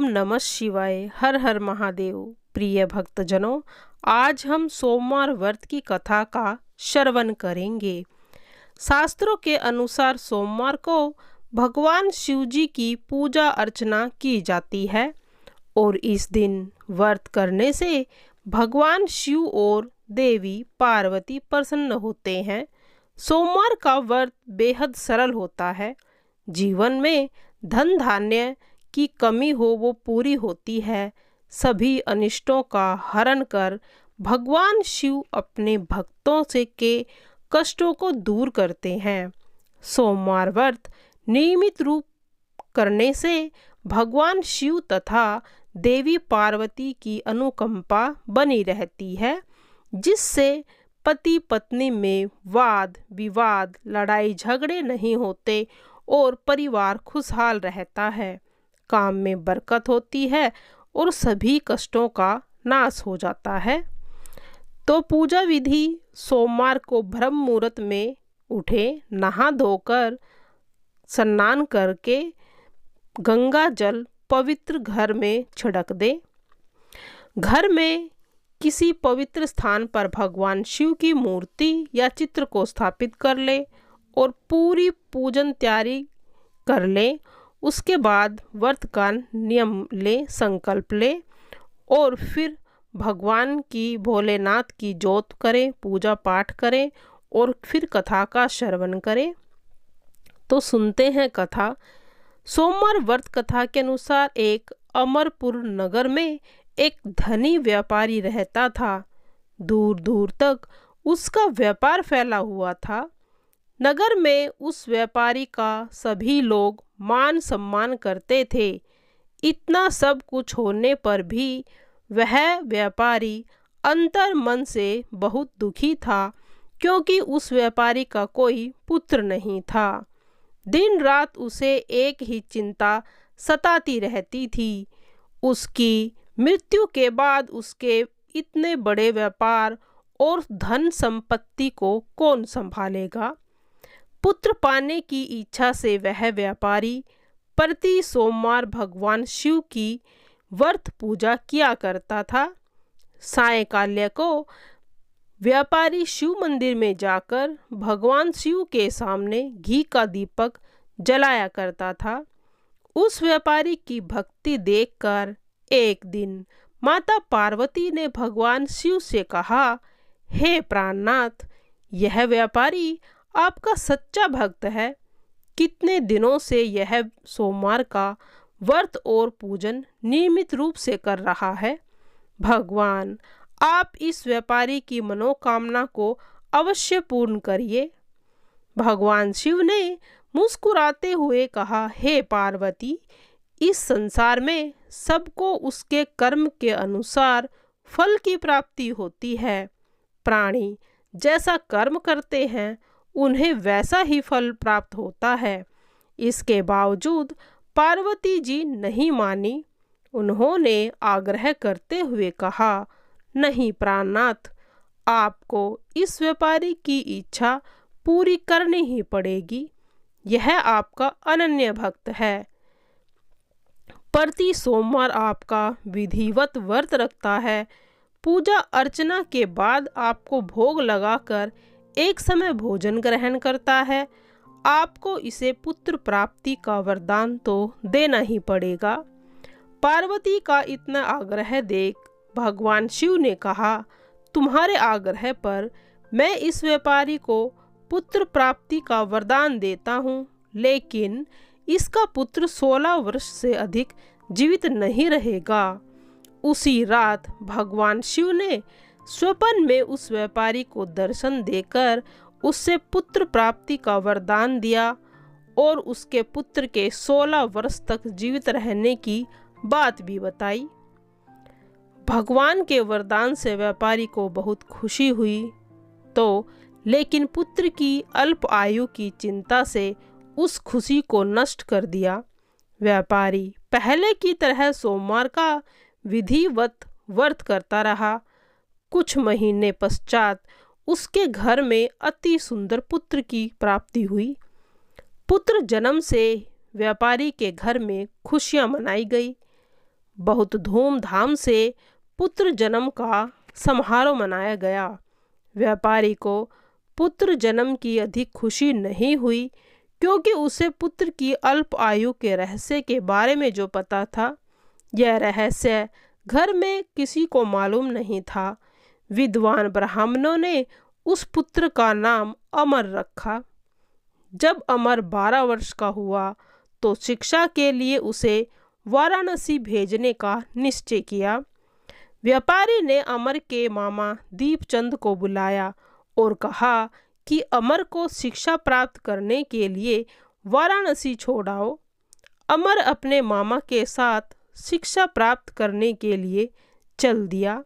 ओम नमः शिवाय। हर हर महादेव। प्रिय भक्तजनों, आज हम सोमवार व्रत की कथा का श्रवण करेंगे। शास्त्रों के अनुसार सोमवार को भगवान शिव जी की पूजा अर्चना की जाती है और इस दिन व्रत करने से भगवान शिव और देवी पार्वती प्रसन्न होते हैं। सोमवार का व्रत बेहद सरल होता है। जीवन में धन धान्य की कमी हो वो पूरी होती है। सभी अनिष्टों का हरण कर भगवान शिव अपने भक्तों से के कष्टों को दूर करते हैं। सोमवार व्रत नियमित रूप करने से भगवान शिव तथा देवी पार्वती की अनुकंपा बनी रहती है, जिससे पति पत्नी में वाद विवाद लड़ाई झगड़े नहीं होते और परिवार खुशहाल रहता है। काम में बरकत होती है और सभी कष्टों का नाश हो जाता है। तो पूजा विधि: सोमवार को ब्रह्म मुहूर्त में उठे, नहा धोकर स्नान करके गंगा जल पवित्र घर में छिड़क दे। घर में किसी पवित्र स्थान पर भगवान शिव की मूर्ति या चित्र को स्थापित कर ले और पूरी पूजन तैयारी कर ले। उसके बाद व्रत का नियम ले, संकल्प ले और फिर भगवान की, भोलेनाथ की जोत करें, पूजा पाठ करें और फिर कथा का श्रवण करें। तो सुनते हैं कथा। सोमवार व्रत कथा के अनुसार एक अमरपुर नगर में एक धनी व्यापारी रहता था। दूर दूर तक उसका व्यापार फैला हुआ था। नगर में उस व्यापारी का सभी लोग मान सम्मान करते थे। इतना सब कुछ होने पर भी वह व्यापारी अंतर मन से बहुत दुखी था, क्योंकि उस व्यापारी का कोई पुत्र नहीं था। दिन रात उसे एक ही चिंता सताती रहती थी। उसकी मृत्यु के बाद उसके इतने बड़े व्यापार और धन संपत्ति को कौन संभालेगा। पुत्र पाने की इच्छा से वह व्यापारी प्रति सोमवार भगवान शिव की व्रत पूजा किया करता था। सायंकाल को व्यापारी शिव मंदिर में जाकर भगवान शिव के सामने घी का दीपक जलाया करता था। उस व्यापारी की भक्ति देखकर एक दिन माता पार्वती ने भगवान शिव से कहा, हे प्राणनाथ, यह व्यापारी आपका सच्चा भक्त है। कितने दिनों से यह सोमवार का व्रत और पूजन नियमित रूप से कर रहा है। भगवान, आप इस व्यापारी की मनोकामना को अवश्य पूर्ण करिए। भगवान शिव ने मुस्कुराते हुए कहा, हे पार्वती, इस संसार में सबको उसके कर्म के अनुसार फल की प्राप्ति होती है। प्राणी जैसा कर्म करते हैं उन्हें वैसा ही फल प्राप्त होता है। इसके बावजूद पार्वती जी नहीं मानी। उन्होंने आग्रह करते हुए कहा, नहीं प्राणनाथ, आपको इस व्यापारी की इच्छा पूरी करनी ही पड़ेगी। यह आपका अनन्य भक्त है। प्रति सोमवार आपका विधिवत व्रत रखता है। पूजा अर्चना के बाद आपको भोग लगाकर एक समय भोजन ग्रहण करता है। आपको इसे पुत्र प्राप्ति का वरदान तो देना ही पड़ेगा। पार्वती का इतना आग्रह देख भगवान शिव ने कहा, तुम्हारे आग्रह पर मैं इस व्यापारी को पुत्र प्राप्ति का वरदान देता हूँ, लेकिन इसका पुत्र 16 वर्ष से अधिक जीवित नहीं रहेगा। उसी रात भगवान शिव ने स्वप्न में उस व्यापारी को दर्शन देकर उससे पुत्र प्राप्ति का वरदान दिया और उसके पुत्र के 16 वर्ष तक जीवित रहने की बात भी बताई। भगवान के वरदान से व्यापारी को बहुत खुशी हुई, तो लेकिन पुत्र की अल्प आयु की चिंता से उस खुशी को नष्ट कर दिया। व्यापारी पहले की तरह सोमवार का विधिवत व्रत करता रहा। कुछ महीने पश्चात उसके घर में अति सुंदर पुत्र की प्राप्ति हुई। पुत्र जन्म से व्यापारी के घर में खुशियां मनाई गई। बहुत धूमधाम से पुत्र जन्म का समारोह मनाया गया। व्यापारी को पुत्र जन्म की अधिक खुशी नहीं हुई, क्योंकि उसे पुत्र की अल्प आयु के रहस्य के बारे में जो पता था, यह रहस्य घर में किसी को मालूम नहीं था। विद्वान ब्राह्मणों ने उस पुत्र का नाम अमर रखा। जब अमर 12 वर्ष का हुआ तो शिक्षा के लिए उसे वाराणसी भेजने का निश्चय किया। व्यापारी ने अमर के मामा दीपचंद को बुलाया और कहा कि अमर को शिक्षा प्राप्त करने के लिए वाराणसी छोड़ाओ। अमर अपने मामा के साथ शिक्षा प्राप्त करने के लिए चल दिया।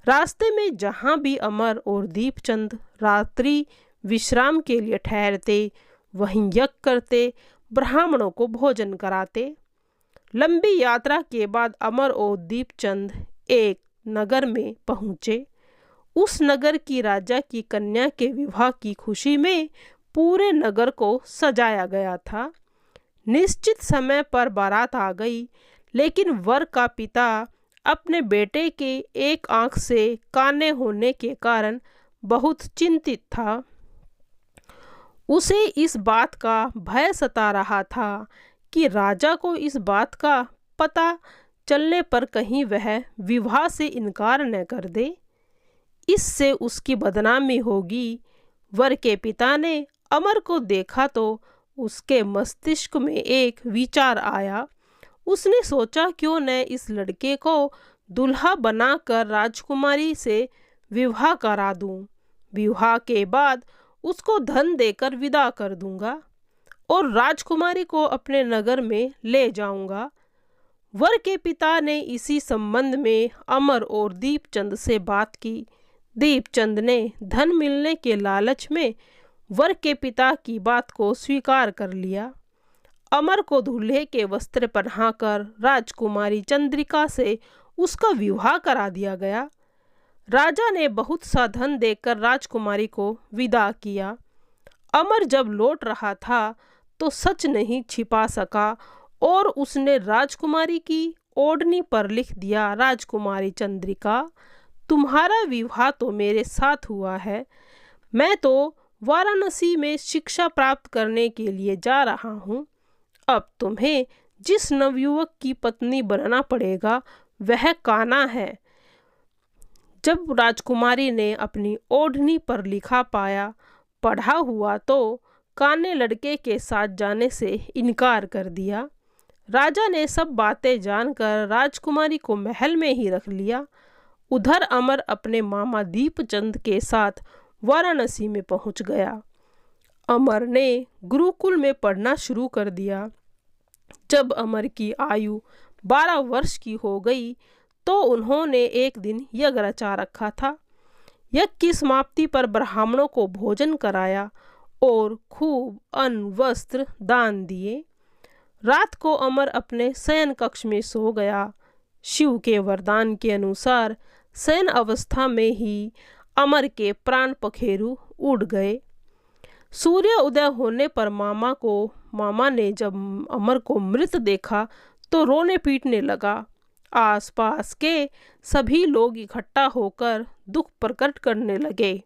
रास्ते में जहाँ भी अमर और दीपचंद रात्रि विश्राम के लिए ठहरते, वहीं यज्ञ करते, ब्राह्मणों को भोजन कराते। लंबी यात्रा के बाद अमर और दीपचंद एक नगर में पहुँचे। उस नगर की राजा की कन्या के विवाह की खुशी में पूरे नगर को सजाया गया था। निश्चित समय पर बारात आ गई, लेकिन वर का पिता अपने बेटे के एक आंख से काने होने के कारण बहुत चिंतित था। उसे इस बात का भय सता रहा था कि राजा को इस बात का पता चलने पर कहीं वह विवाह से इनकार न कर दे, इससे उसकी बदनामी होगी। वर के पिता ने अमर को देखा तो उसके मस्तिष्क में एक विचार आया। उसने सोचा, क्यों न इस लड़के को दूल्हा बनाकर राजकुमारी से विवाह करा दूं। विवाह के बाद उसको धन देकर विदा कर दूंगा और राजकुमारी को अपने नगर में ले जाऊंगा। वर के पिता ने इसी संबंध में अमर और दीपचंद से बात की। दीपचंद ने धन मिलने के लालच में वर के पिता की बात को स्वीकार कर लिया। अमर को दूल्हे के वस्त्र पहनाकर राजकुमारी चंद्रिका से उसका विवाह करा दिया गया। राजा ने बहुत सा धन देकर राजकुमारी को विदा किया। अमर जब लौट रहा था तो सच नहीं छिपा सका और उसने राजकुमारी की ओढ़नी पर लिख दिया, राजकुमारी चंद्रिका, तुम्हारा विवाह तो मेरे साथ हुआ है। मैं तो वाराणसी में शिक्षा प्राप्त करने के लिए जा रहा हूँ। अब तुम्हें जिस नवयुवक की पत्नी बनना पड़ेगा वह कान्हा है। जब राजकुमारी ने अपनी ओढ़नी पर लिखा पाया पढ़ा हुआ तो कान्हा लड़के के साथ जाने से इनकार कर दिया। राजा ने सब बातें जानकर राजकुमारी को महल में ही रख लिया। उधर अमर अपने मामा दीपचंद के साथ वाराणसी में पहुंच गया। अमर ने गुरुकुल में पढ़ना शुरू कर दिया। जब अमर की आयु 12 वर्ष की हो गई तो उन्होंने एक दिन यज्ञ रचा रखा था। यज्ञ की समाप्ति पर ब्राह्मणों को भोजन कराया और खूब अन्न वस्त्र दान दिए। रात को अमर अपने शयन कक्ष में सो गया। शिव के वरदान के अनुसार शयन अवस्था में ही अमर के प्राण पखेरु उड़ गए। सूर्य उदय होने पर मामा ने जब अमर को मृत देखा तो रोने पीटने लगा। आसपास के सभी लोग इकट्ठा होकर दुख प्रकट करने लगे।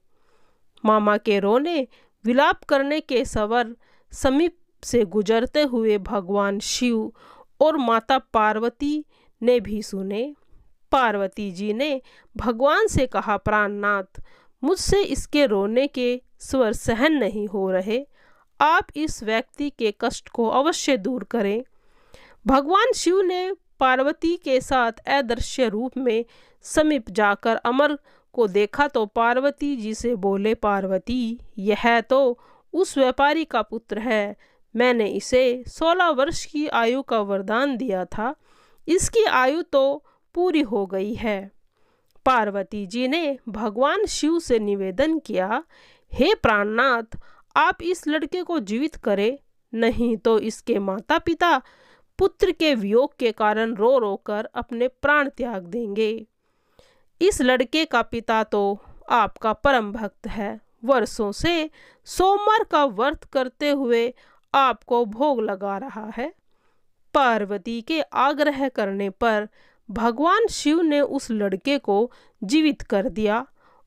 मामा के रोने विलाप करने के स्वर समीप से गुजरते हुए भगवान शिव और माता पार्वती ने भी सुने। पार्वती जी ने भगवान से कहा, प्राणनाथ, मुझसे इसके रोने के स्वर सहन नहीं हो रहे, आप इस व्यक्ति के कष्ट को अवश्य दूर करें। भगवान शिव ने पार्वती के साथ अदृश्य रूप में समीप जाकर अमर को देखा तो पार्वती जी से बोले, पार्वती, यह तो उस व्यापारी का पुत्र है। मैंने इसे 16 वर्ष की आयु का वरदान दिया था, इसकी आयु तो पूरी हो गई है। पार्वती जी ने भगवान शिव से निवेदन किया, हे प्राणनाथ, आप इस लड़के को जीवित करें, नहीं तो इसके माता पिता पुत्र के वियोग के कारण रो रो कर अपने प्राण त्याग देंगे। इस लड़के का पिता तो आपका परम भक्त है, वर्षों से सोमवार का व्रत करते हुए आपको भोग लगा रहा है। पार्वती के आग्रह करने पर भगवान शिव ने उस लड़के को जीवित कर दिया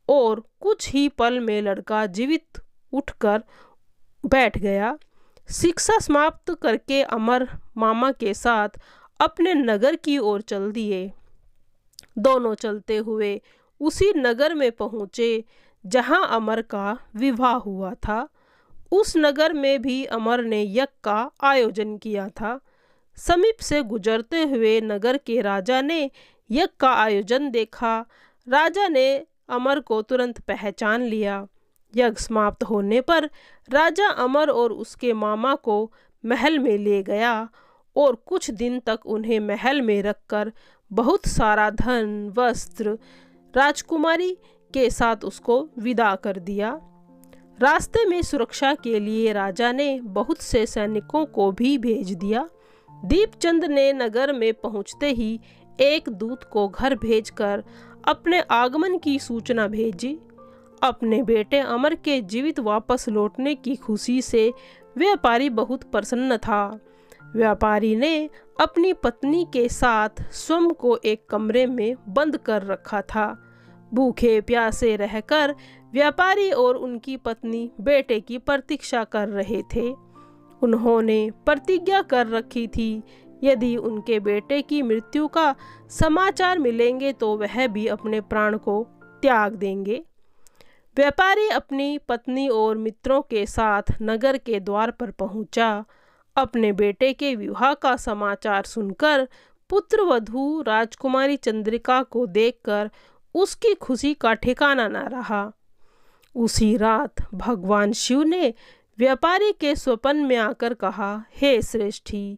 और कुछ ही पल में लड़का जीवित उठकर बैठ गया। शिक्षा समाप्त करके अमर मामा के साथ अपने नगर की ओर चल दिए। दोनों चलते हुए उसी नगर में पहुँचे जहाँ अमर का विवाह हुआ था। उस नगर में भी अमर ने यज्ञ का आयोजन किया था। समीप से गुजरते हुए नगर के राजा ने यज्ञ का आयोजन देखा। राजा ने अमर को तुरंत पहचान लिया। यज्ञ समाप्त होने पर राजा अमर और उसके मामा को महल में ले गया और कुछ दिन तक उन्हें महल में रखकर बहुत सारा धन, वस्त्र, राजकुमारी के साथ उसको विदा कर दिया। रास्ते में सुरक्षा के लिए राजा ने बहुत से सैनिकों को भी भेज दिया। दीपचंद ने नगर में पहुंचते ही एक दूत को घर भेजकर अपने आगमन की सूचना भेजी। अपने बेटे अमर के जीवित वापस लौटने की खुशी से व्यापारी बहुत प्रसन्न था। व्यापारी ने अपनी पत्नी के साथ स्वयं को एक कमरे में बंद कर रखा था। भूखे प्यासे रहकर व्यापारी और उनकी पत्नी बेटे की प्रतीक्षा कर रहे थे। उन्होंने प्रतिज्ञा कर रखी थी यदि उनके बेटे की मृत्यु का समाचार मिलेंगे तो वह भी अपने प्राण को त्याग देंगे। व्यापारी अपनी पत्नी और मित्रों के साथ नगर के द्वार पर पहुंचा। अपने बेटे के विवाह का समाचार सुनकर पुत्रवधू राजकुमारी चंद्रिका को देखकर उसकी खुशी का ठिकाना न रहा। उसी रात भगवान शिव ने व्यापारी के स्वप्न में आकर कहा, हे श्रेष्ठी,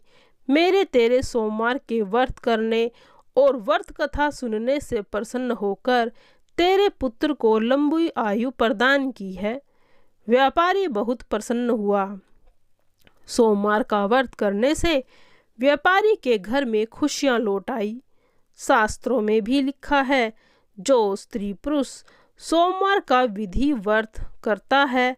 मेरे तेरे सोमवार के व्रत करने और व्रत कथा सुनने से प्रसन्न होकर तेरे पुत्र को लंबी आयु प्रदान की है। व्यापारी बहुत प्रसन्न हुआ। सोमवार का व्रत करने से व्यापारी के घर में खुशियां लौट आई। शास्त्रों में भी लिखा है, जो स्त्री पुरुष सोमवार का विधि व्रत करता है,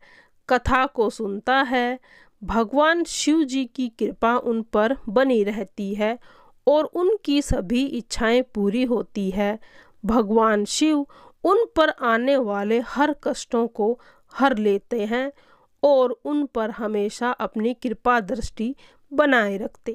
कथा को सुनता है, भगवान शिव जी की कृपा उन पर बनी रहती है और उनकी सभी इच्छाएं पूरी होती है। भगवान शिव उन पर आने वाले हर कष्टों को हर लेते हैं और उन पर हमेशा अपनी कृपा दृष्टि बनाए रखते